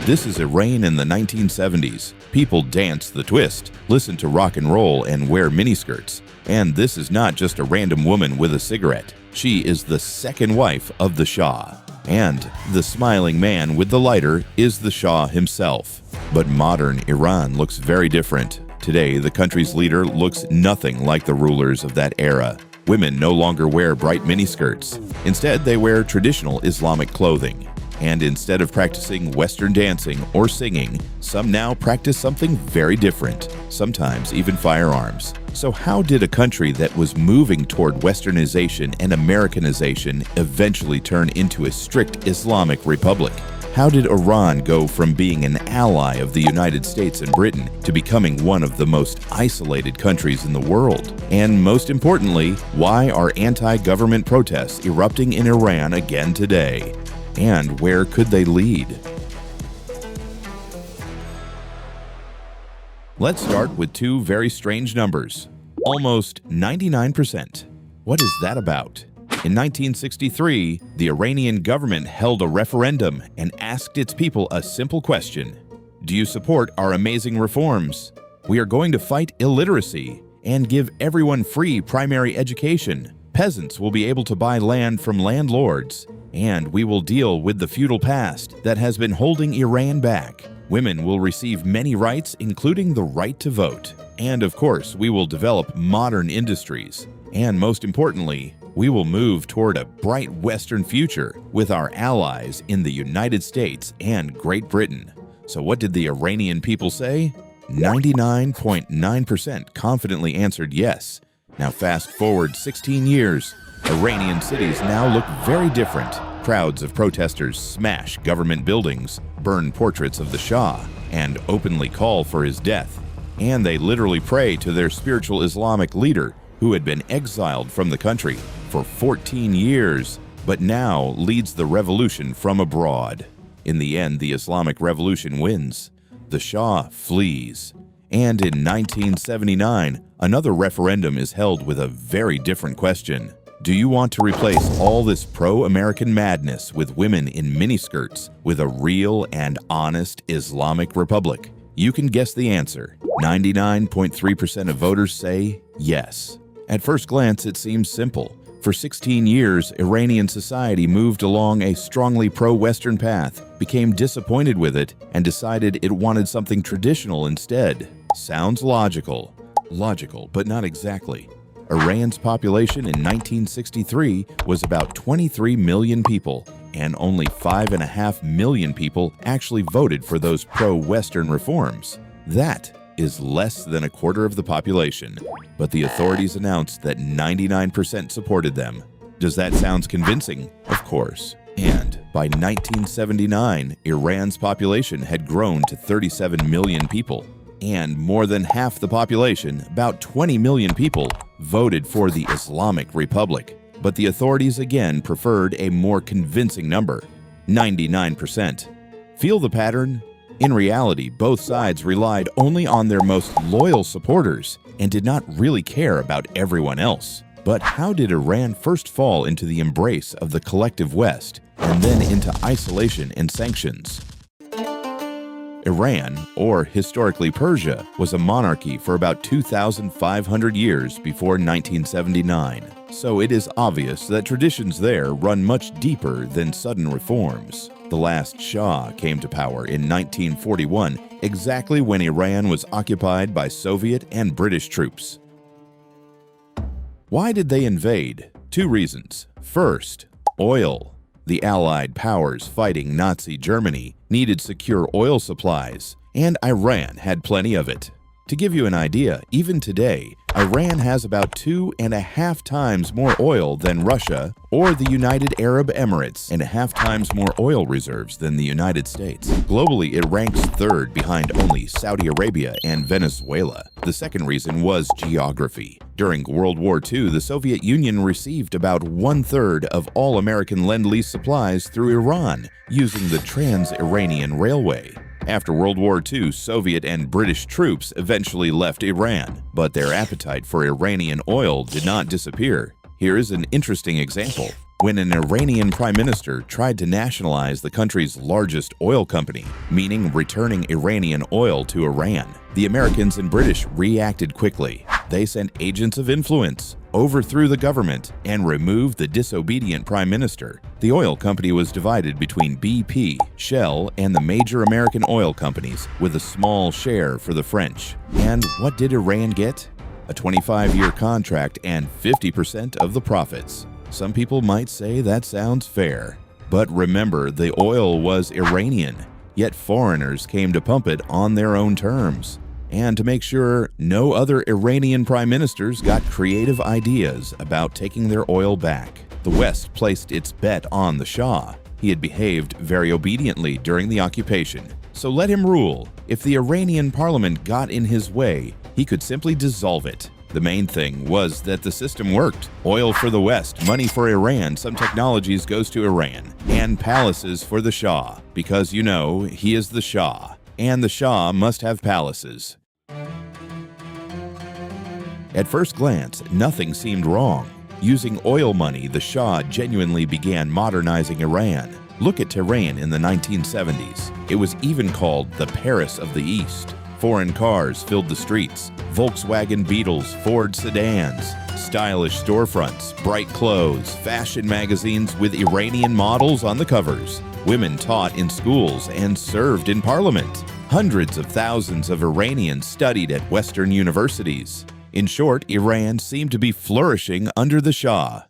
This is Iran in the 1970s. People dance the twist, listen to rock and roll, and wear miniskirts. And this is not just a random woman with a cigarette. She is the second wife of the Shah. And the smiling man with the lighter is the Shah himself. But modern Iran looks very different. Today, the country's leader looks nothing like the rulers of that era. Women no longer wear bright miniskirts. Instead, they wear traditional Islamic clothing. And instead of practicing Western dancing or singing, some now practice something very different, sometimes even firearms. So how did a country that was moving toward Westernization and Americanization eventually turn into a strict Islamic republic? How did Iran go from being an ally of the United States and Britain to becoming one of the most isolated countries in the world? And most importantly, why are anti-government protests erupting in Iran again today? And where could they lead? Let's start with two very strange numbers. Almost 99%. What is that about? In 1963, the Iranian government held a referendum and asked its people a simple question. Do you support our amazing reforms? We are going to fight illiteracy and give everyone free primary education. Peasants will be able to buy land from landlords, and we will deal with the feudal past that has been holding Iran back. Women will receive many rights, including the right to vote. And of course, we will develop modern industries. And most importantly, we will move toward a bright Western future with our allies in the United States and Great Britain. So what did the Iranian people say? 99.9% confidently answered yes. Now fast forward 16 years. Iranian cities now look very different. Crowds of protesters smash government buildings, burn portraits of the Shah, and openly call for his death. And they literally pray to their spiritual Islamic leader, who had been exiled from the country for 14 years, but now leads the revolution from abroad. In the end, the Islamic Revolution wins. The Shah flees. And in 1979, another referendum is held with a very different question. Do you want to replace all this pro-American madness with women in miniskirts with a real and honest Islamic republic? You can guess the answer. 99.3% of voters say yes. At first glance, it seems simple. For 16 years, Iranian society moved along a strongly pro-Western path, became disappointed with it, and decided it wanted something traditional instead. Sounds logical. Logical, but not exactly. Iran's population in 1963 was about 23 million people, and only 5.5 million people actually voted for those pro-Western reforms. That is less than a quarter of the population, but the authorities announced that 99% supported them. Does that sound convincing? Of course. And by 1979, Iran's population had grown to 37 million people. And more than half the population, about 20 million people, voted for the Islamic Republic. But the authorities again preferred a more convincing number, 99%. Feel the pattern? In reality, both sides relied only on their most loyal supporters and did not really care about everyone else. But how did Iran first fall into the embrace of the collective West and then into isolation and sanctions? Iran, or historically Persia, was a monarchy for about 2,500 years before 1979, so it is obvious that traditions there run much deeper than sudden reforms. The last Shah came to power in 1941, exactly when Iran was occupied by Soviet and British troops. Why did they invade? Two reasons. First, oil. The Allied powers fighting Nazi Germany needed secure oil supplies, and Iran had plenty of it. To give you an idea, even today, Iran has about 2.5 times more oil than Russia or the United Arab Emirates, and 1/2 times more oil reserves than the United States. Globally, it ranks third behind only Saudi Arabia and Venezuela. The second reason was geography. During World War II, the Soviet Union received about 1/3 of all American Lend-Lease supplies through Iran, using the Trans-Iranian Railway. After World War II, Soviet and British troops eventually left Iran, but their appetite for Iranian oil did not disappear. Here is an interesting example. when an Iranian prime minister tried to nationalize the country's largest oil company, meaning returning Iranian oil to Iran. The Americans and British reacted quickly. They sent agents of influence, overthrew the government, and removed the disobedient prime minister. The oil company was divided between BP, Shell, and the major American oil companies, with a small share for the French. And what did Iran get? A 25-year contract and 50% of the profits. Some people might say that sounds fair. But remember, the oil was Iranian, yet foreigners came to pump it on their own terms. And to make sure no other Iranian prime ministers got creative ideas about taking their oil back, the West placed its bet on the Shah. He had behaved very obediently during the occupation, so let him rule. If the Iranian parliament got in his way, he could simply dissolve it. The main thing was that the system worked. Oil for the West, money for Iran, some technologies goes to Iran, and palaces for the Shah, because you know, he is the Shah, and the Shah must have palaces. At first glance, nothing seemed wrong. Using oil money, the Shah genuinely began modernizing Iran. Look at Tehran in the 1970s. It was even called the Paris of the East. Foreign cars filled the streets, Volkswagen Beetles, Ford sedans, stylish storefronts, bright clothes, fashion magazines with Iranian models on the covers. Women taught in schools and served in parliament. Hundreds of thousands of Iranians studied at Western universities. In short, Iran seemed to be flourishing under the Shah.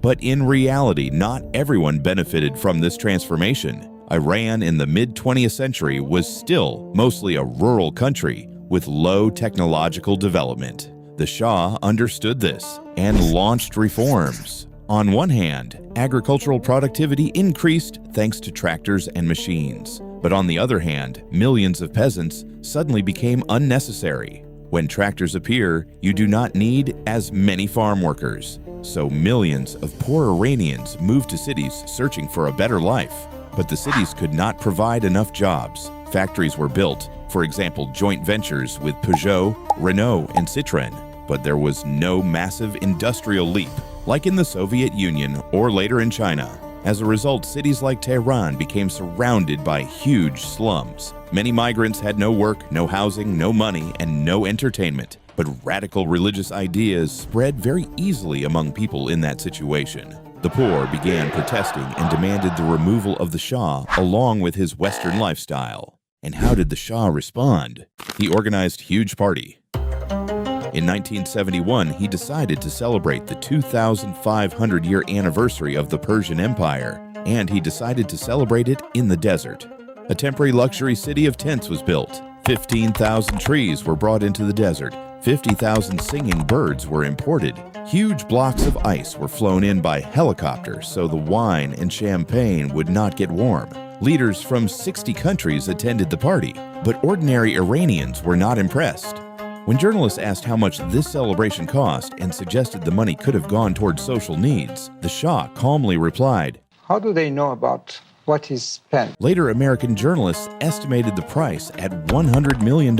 But in reality, not everyone benefited from this transformation. Iran in the mid-20th century was still mostly a rural country with low technological development. The Shah understood this and launched reforms. On one hand, agricultural productivity increased thanks to tractors and machines. But on the other hand, millions of peasants suddenly became unnecessary. When tractors appear, you do not need as many farm workers. So millions of poor Iranians moved to cities searching for a better life. But the cities could not provide enough jobs. Factories were built, for example, joint ventures with Peugeot, Renault, and Citroën. But there was no massive industrial leap, like in the Soviet Union or later in China. As a result, cities like Tehran became surrounded by huge slums. Many migrants had no work, no housing, no money, and no entertainment. But radical religious ideas spread very easily among people in that situation. The poor began protesting and demanded the removal of the Shah along with his Western lifestyle. And how did the Shah respond? He organized a huge party. In 1971, he decided to celebrate the 2,500-year anniversary of the Persian Empire, and he decided to celebrate it in the desert. A temporary luxury city of tents was built. 15,000 trees were brought into the desert. 50,000 singing birds were imported. Huge blocks of ice were flown in by helicopter so the wine and champagne would not get warm. Leaders from 60 countries attended the party, but ordinary Iranians were not impressed. When journalists asked how much this celebration cost and suggested the money could have gone towards social needs, the Shah calmly replied, "How do they know about what is spent?" Later, American journalists estimated the price at $100 million.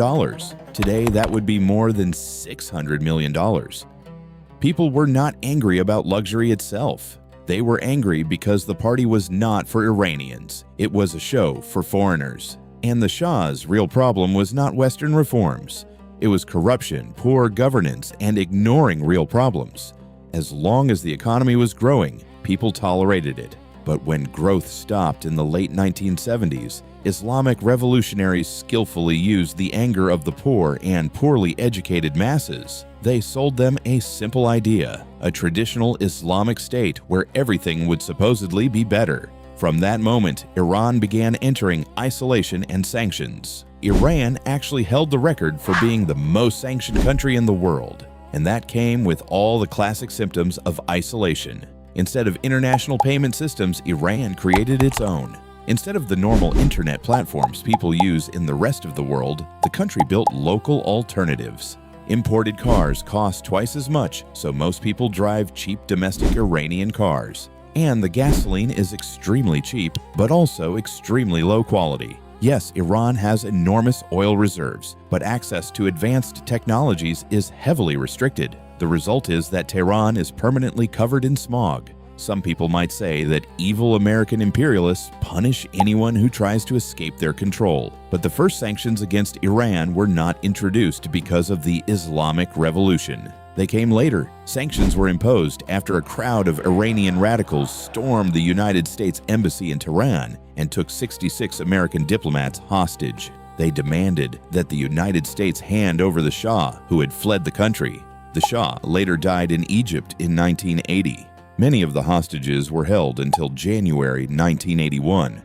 Today, that would be more than $600 million. People were not angry about luxury itself. They were angry because the party was not for Iranians. It was a show for foreigners. And the Shah's real problem was not Western reforms. It was corruption, poor governance, and ignoring real problems. As long as the economy was growing, people tolerated it. But when growth stopped in the late 1970s, Islamic revolutionaries skillfully used the anger of the poor and poorly educated masses. They sold them a simple idea, a traditional Islamic state where everything would supposedly be better. From that moment, Iran began entering isolation and sanctions. Iran actually held the record for being the most sanctioned country in the world, and that came with all the classic symptoms of isolation. Instead of international payment systems, Iran created its own. Instead of the normal internet platforms people use in the rest of the world, the country built local alternatives. Imported cars cost twice as much, so most people drive cheap domestic Iranian cars. And the gasoline is extremely cheap, but also extremely low quality. Yes, Iran has enormous oil reserves, but access to advanced technologies is heavily restricted. The result is that Tehran is permanently covered in smog. Some people might say that evil American imperialists punish anyone who tries to escape their control. But the first sanctions against Iran were not introduced because of the Islamic Revolution. They came later. Sanctions were imposed after a crowd of Iranian radicals stormed the United States Embassy in Tehran and took 66 American diplomats hostage. They demanded that the United States hand over the Shah, who had fled the country. The Shah later died in Egypt in 1980. Many of the hostages were held until January 1981.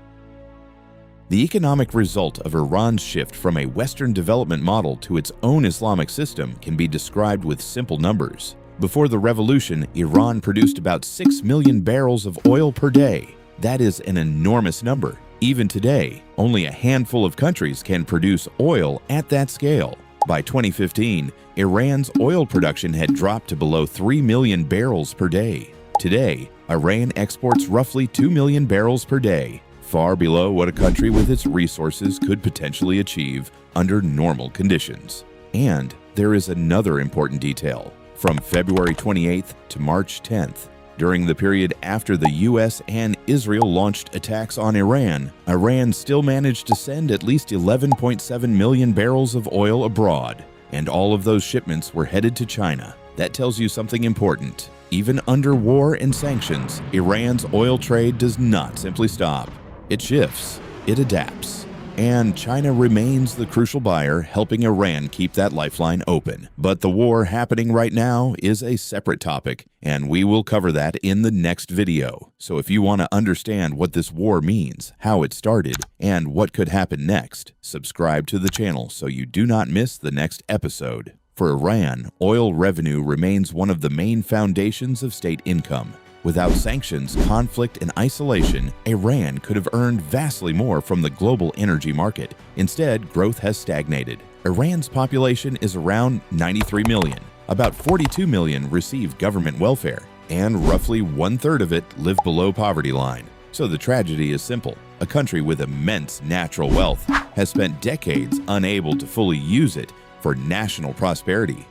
The economic result of Iran's shift from a Western development model to its own Islamic system can be described with simple numbers. Before the revolution, Iran produced about 6 million barrels of oil per day. That is an enormous number. Even today, only a handful of countries can produce oil at that scale. By 2015, Iran's oil production had dropped to below 3 million barrels per day. Today, Iran exports roughly 2 million barrels per day, far below what a country with its resources could potentially achieve under normal conditions. And there is another important detail. From February 28th to March 10th, during the period after the US and Israel launched attacks on Iran, Iran still managed to send at least 11.7 million barrels of oil abroad, and all of those shipments were headed to China. That tells you something important. Even under war and sanctions, Iran's oil trade does not simply stop. It shifts, it adapts, and China remains the crucial buyer, helping Iran keep that lifeline open. But the war happening right now is a separate topic, and we will cover that in the next video. So if you want to understand what this war means, how it started, and what could happen next, subscribe to the channel so you do not miss the next episode. For Iran, oil revenue remains one of the main foundations of state income. Without sanctions, conflict, and isolation, Iran could have earned vastly more from the global energy market. Instead, growth has stagnated. Iran's population is around 93 million. About 42 million receive government welfare, and roughly 1/3 of it live below poverty line. So the tragedy is simple. A country with immense natural wealth has spent decades unable to fully use it for national prosperity.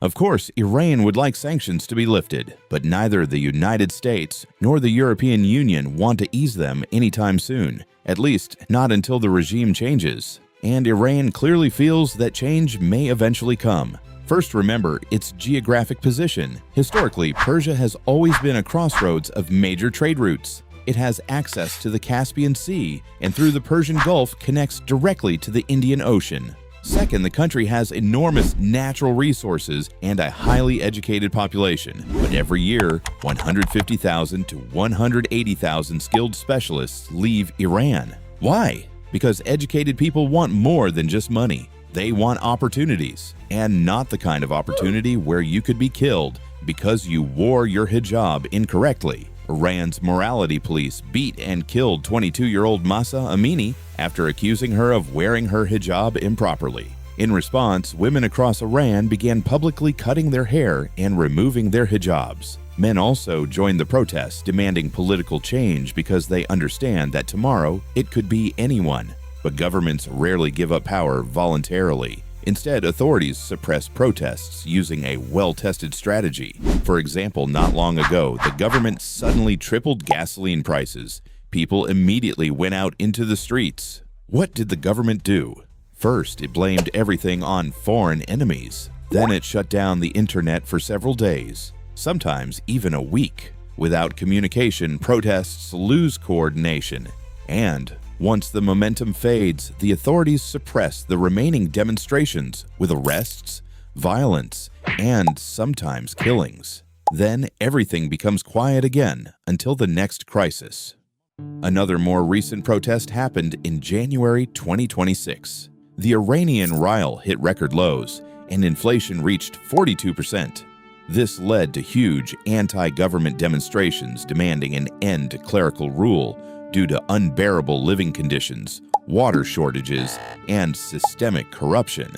Of course, Iran would like sanctions to be lifted, but neither the United States nor the European Union want to ease them anytime soon, at least not until the regime changes. And Iran clearly feels that change may eventually come. First, remember its geographic position. Historically, Persia has always been a crossroads of major trade routes. It has access to the Caspian Sea and through the Persian Gulf connects directly to the Indian Ocean. Second, the country has enormous natural resources and a highly educated population. But every year, 150,000 to 180,000 skilled specialists leave Iran. Why? Because educated people want more than just money. They want opportunities, and not the kind of opportunity where you could be killed because you wore your hijab incorrectly. Iran's morality police beat and killed 22-year-old Mahsa Amini after accusing her of wearing her hijab improperly. In response, women across Iran began publicly cutting their hair and removing their hijabs. Men also joined the protests, demanding political change because they understand that tomorrow it could be anyone. But governments rarely give up power voluntarily. Instead, authorities suppress protests using a well-tested strategy. For example, not long ago, the government suddenly tripled gasoline prices. People immediately went out into the streets. What did the government do? First, it blamed everything on foreign enemies. Then it shut down the internet for several days, sometimes even a week. Without communication, protests lose coordination. And once the momentum fades, the authorities suppress the remaining demonstrations with arrests, violence, and sometimes killings. Then everything becomes quiet again until the next crisis. Another more recent protest happened in January 2026. The Iranian rial hit record lows, and inflation reached 42%. This led to huge anti-government demonstrations demanding an end to clerical rule due to unbearable living conditions, water shortages, and systemic corruption.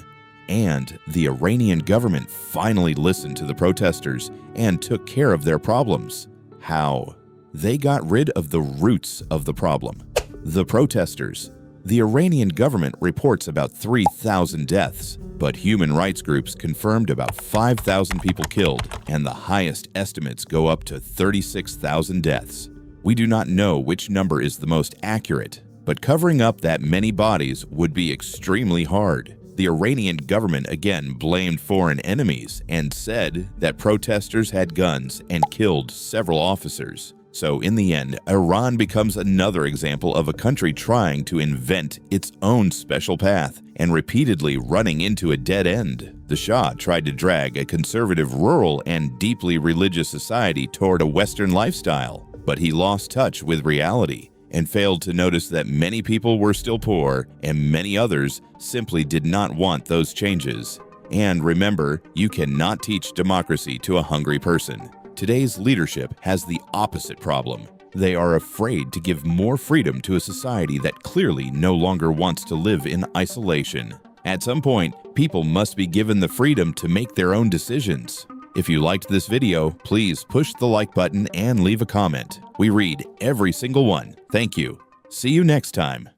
And the Iranian government finally listened to the protesters and took care of their problems. How? They got rid of the roots of the problem. The protesters. The Iranian government reports about 3,000 deaths, but human rights groups confirmed about 5,000 people killed, and the highest estimates go up to 36,000 deaths. We do not know which number is the most accurate, but covering up that many bodies would be extremely hard. The Iranian government again blamed foreign enemies and said that protesters had guns and killed several officers. So in the end, Iran becomes another example of a country trying to invent its own special path and repeatedly running into a dead end. The Shah tried to drag a conservative rural and deeply religious society toward a Western lifestyle, but he lost touch with reality and failed to notice that many people were still poor and many others simply did not want those changes. And remember, you cannot teach democracy to a hungry person. Today's leadership has the opposite problem. They are afraid to give more freedom to a society that clearly no longer wants to live in isolation. At some point, people must be given the freedom to make their own decisions. If you liked this video, please push the like button and leave a comment. We read every single one. Thank you. See you next time.